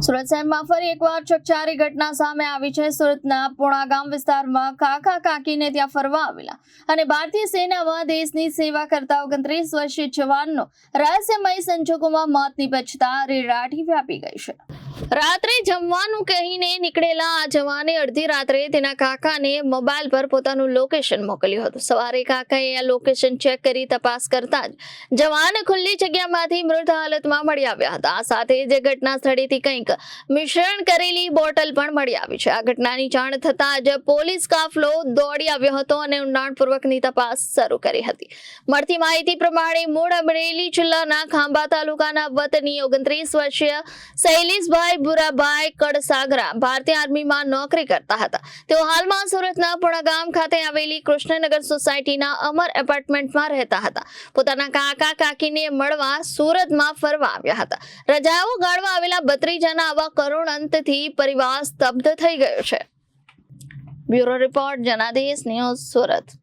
સુરત શહેરમાં ફરી એકવાર ચકચારી ઘટના સામે આવી છે। સુરતના પૂણાગામ વિસ્તારમાં કાકા કાકીને ત્યાં ફરવા આવેલા અને ભારતીય સેનામાં દેશની સેવા કરતા 29 વર્ષીય જવાનનો રહસ્યમય સંજોગોમાં મોત નીપજતા રેડાટી વ્યાપી ગઈ છે। રાત્રે જમવાનું કહીને નીકળેલા આ જવાને અડધી રાત્રે તેના કાકાને મોબાઈલ પર પોતાનું લોકેશન મોકલ્યું હતું। સવારે કાકાએ આ લોકેશન ચેક કરી તપાસ કરતા જ જવાન ખુલ્લી જગ્યામાંથી મૃત હાલતમાં મળી આવ્યા હતા। આ સાથે જ ઘટના સ્થળેથી કંઈક મિશ્રણ કરેલી બોટલ પણ મળી આવી છે। આ ઘટનાની જાણ થતાં જ પોલીસ કાફલો દોડી આવ્યો હતો અને ઊંડાણપૂર્વકની તપાસ શરૂ કરી હતી। મળતી માહિતી પ્રમાણે મૂળ અમરેલી જિલ્લાના ખાંભા તાલુકાના વતની 29 વર્ષીય શૈલેષભાઈ બુરાભાઈ કડસાગરા ભારતીય આર્મીમાં નોકરી કરતા હતા। તેઓ હાલમાં સુરતના પૂણાગામ ખાતે આવેલી કૃષ્ણનગર સોસાયટીના અમર એપાર્ટમેન્ટમાં રહેતા હતા। પોતાના કાકા કાકીને મળવા સુરતમાં ફરવા આવ્યા હતા। રજાઓ ગાળવા આવેલા ભત્રીજાના આવા કરુણ અંતથી પરિવાર સ્તબ્ધ થઈ ગયો છે। Bureau report Janadesh news Surat.